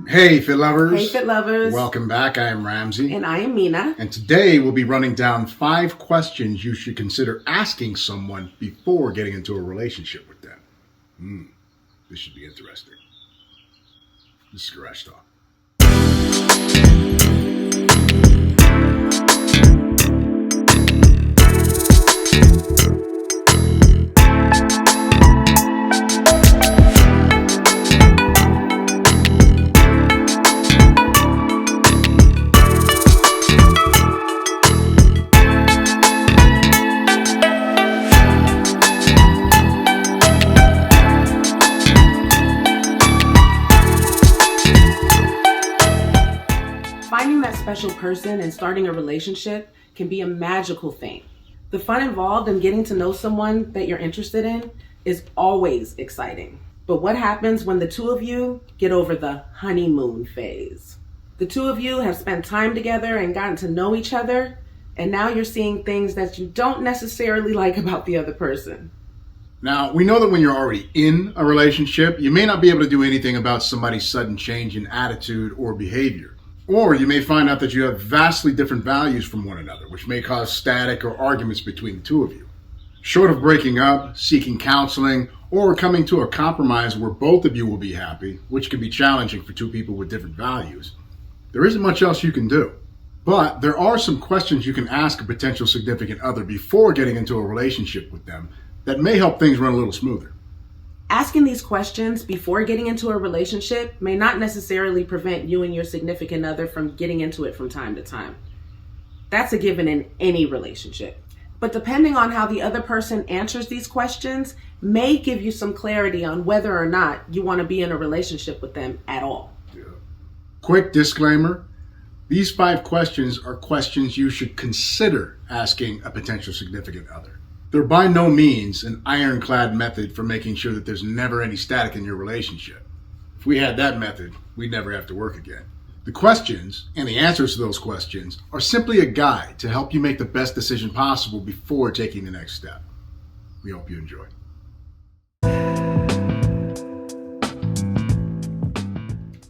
Hey, FitLovers. Hey, FitLovers. Welcome back. I am Ramsey. And I am Mina. And today we'll be running down 5 questions you should consider asking someone before getting into a relationship with them. This should be interesting. This is Garage Talk. Finding that special person and starting a relationship can be a magical thing. The fun involved in getting to know someone that you're interested in is always exciting. But what happens when the two of you get over the honeymoon phase? The two of you have spent time together and gotten to know each other, and now you're seeing things that you don't necessarily like about the other person. Now, we know that when you're already in a relationship, you may not be able to do anything about somebody's sudden change in attitude or behavior. Or you may find out that you have vastly different values from one another, which may cause static or arguments between the two of you. Short of breaking up, seeking counseling, or coming to a compromise where both of you will be happy, which can be challenging for two people with different values, there isn't much else you can do. But there are some questions you can ask a potential significant other before getting into a relationship with them that may help things run a little smoother. Asking these questions before getting into a relationship may not necessarily prevent you and your significant other from getting into it from time to time. That's a given in any relationship. But depending on how the other person answers these questions may give you some clarity on whether or not you want to be in a relationship with them at all. Yeah. Quick disclaimer, these 5 questions are questions you should consider asking a potential significant other. They're by no means an ironclad method for making sure that there's never any static in your relationship. If we had that method, we'd never have to work again. The questions and the answers to those questions are simply a guide to help you make the best decision possible before taking the next step. We hope you enjoy.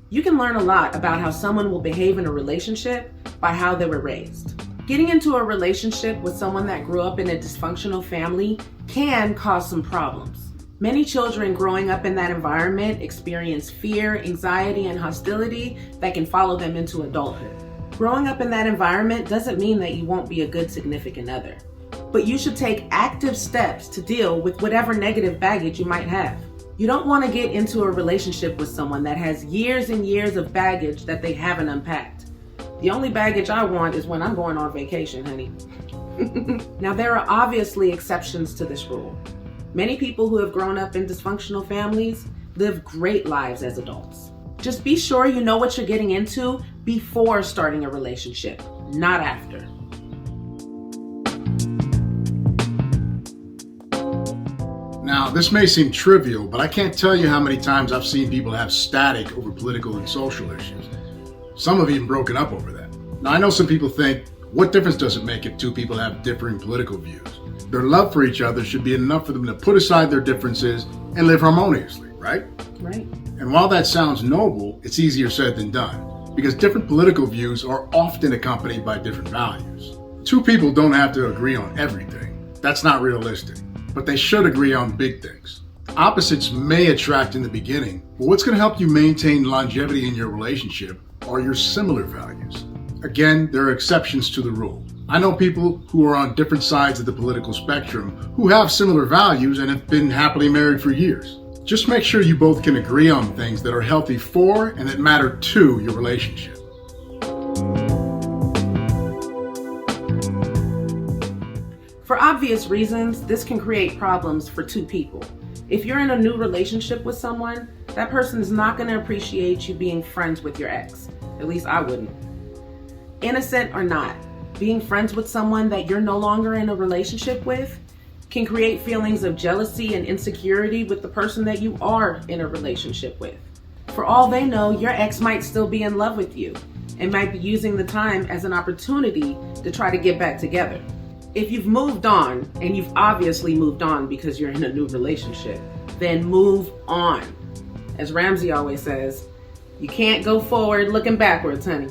You can learn a lot about how someone will behave in a relationship by how they were raised. Getting into a relationship with someone that grew up in a dysfunctional family can cause some problems. Many children growing up in that environment experience fear, anxiety, and hostility that can follow them into adulthood. Growing up in that environment doesn't mean that you won't be a good significant other, but you should take active steps to deal with whatever negative baggage you might have. You don't want to get into a relationship with someone that has years and years of baggage that they haven't unpacked. The only baggage I want is when I'm going on vacation, honey. Now, there are obviously exceptions to this rule. Many people who have grown up in dysfunctional families live great lives as adults. Just be sure you know what you're getting into before starting a relationship, not after. Now, this may seem trivial, but I can't tell you how many times I've seen people have static over political and social issues. Some have even broken up over that. Now, I know some people think, what difference does it make if two people have differing political views? Their love for each other should be enough for them to put aside their differences and live harmoniously, right? Right. And while that sounds noble, it's easier said than done, because different political views are often accompanied by different values. Two people don't have to agree on everything. That's not realistic, but they should agree on big things. Opposites may attract in the beginning, but what's going to help you maintain longevity in your relationship are your similar values. Again, there are exceptions to the rule. I know people who are on different sides of the political spectrum who have similar values and have been happily married for years. Just make sure you both can agree on things that are healthy for and that matter to your relationship. For obvious reasons, this can create problems for two people. If you're in a new relationship with someone, that person is not going to appreciate you being friends with your ex. At least I wouldn't. Innocent or not, being friends with someone that you're no longer in a relationship with can create feelings of jealousy and insecurity with the person that you are in a relationship with. For all they know, your ex might still be in love with you and might be using the time as an opportunity to try to get back together. If you've moved on, and you've obviously moved on because you're in a new relationship, then move on. As Ramsey always says, You can't go forward looking backwards, honey.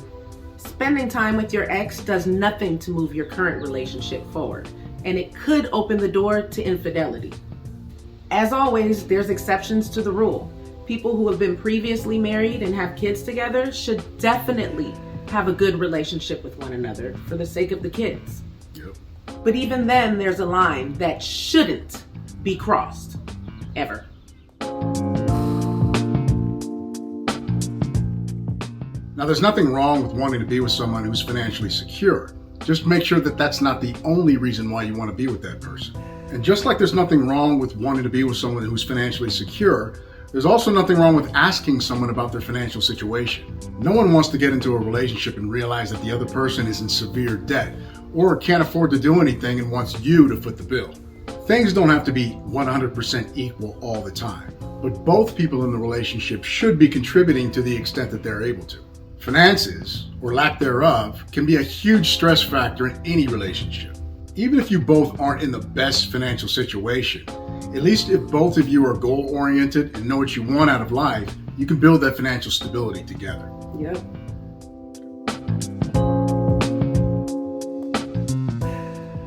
Spending time with your ex does nothing to move your current relationship forward, and it could open the door to infidelity. As always, there's exceptions to the rule. People who have been previously married and have kids together should definitely have a good relationship with one another for the sake of the kids. Yep. But even then, there's a line that shouldn't be crossed, ever. Now, there's nothing wrong with wanting to be with someone who's financially secure. Just make sure that that's not the only reason why you want to be with that person. And just like there's nothing wrong with wanting to be with someone who's financially secure, there's also nothing wrong with asking someone about their financial situation. No one wants to get into a relationship and realize that the other person is in severe debt or can't afford to do anything and wants you to foot the bill. Things don't have to be 100% equal all the time, but both people in the relationship should be contributing to the extent that they're able to. Finances, or lack thereof, can be a huge stress factor in any relationship. Even if you both aren't in the best financial situation, at least if both of you are goal-oriented and know what you want out of life, you can build that financial stability together. Yep.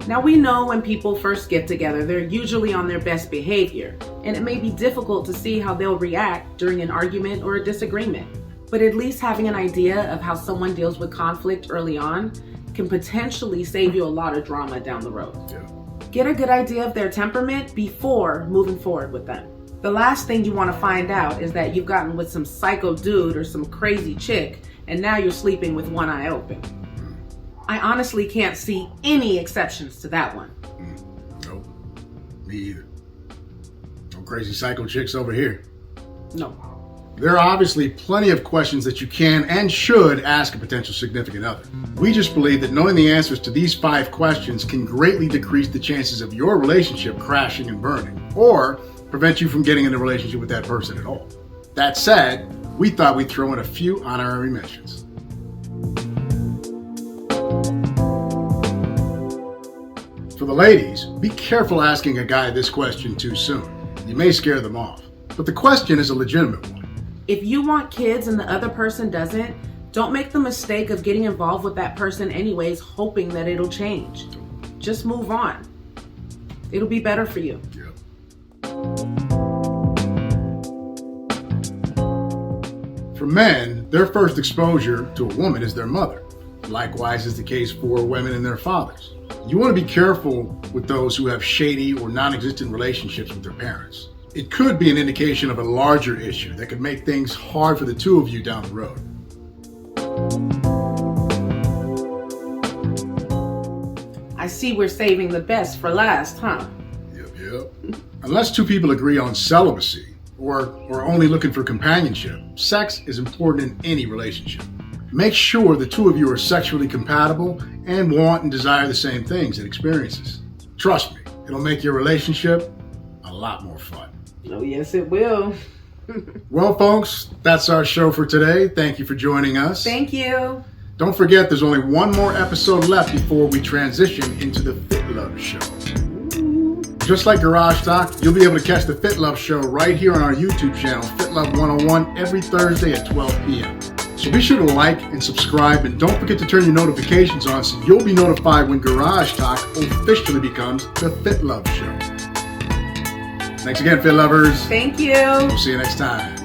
Now, we know when people first get together, they're usually on their best behavior, and it may be difficult to see how they'll react during an argument or a disagreement. But at least having an idea of how someone deals with conflict early on can potentially save you a lot of drama down the road. Yeah. Get a good idea of their temperament before moving forward with them. The last thing you want to find out is that you've gotten with some psycho dude or some crazy chick, and now you're sleeping with one eye open. I honestly can't see any exceptions to that one. Nope. Me either. No crazy psycho chicks over here. No. There are obviously plenty of questions that you can and should ask a potential significant other. We just believe that knowing the answers to these 5 questions can greatly decrease the chances of your relationship crashing and burning, or prevent you from getting in a relationship with that person at all. That said, we thought we'd throw in a few honorary mentions. For the ladies, be careful asking a guy this question too soon. You may scare them off, but the question is a legitimate one. If you want kids and the other person doesn't, don't make the mistake of getting involved with that person anyways, hoping that it'll change. Just move on. It'll be better for you. Yep. For men, their first exposure to a woman is their mother. Likewise is the case for women and their fathers. You want to be careful with those who have shady or non-existent relationships with their parents. It could be an indication of a larger issue that could make things hard for the two of you down the road. I see we're saving the best for last, huh? Yep. Unless two people agree on celibacy or are only looking for companionship, sex is important in any relationship. Make sure the two of you are sexually compatible and want and desire the same things and experiences. Trust me, it'll make your relationship a lot more fun. Oh, yes, it will. Well, folks, that's our show for today. Thank you for joining us. Thank you. Don't forget, there's only one more episode left before we transition into the FitLove Show. Just like Garage Talk, you'll be able to catch the FitLove Show right here on our YouTube channel, FitLove 101, every Thursday at 12 p.m. So be sure to like and subscribe, and don't forget to turn your notifications on so you'll be notified when Garage Talk officially becomes the FitLove Show. Thanks again, FitLovers. Thank you. We'll see you next time.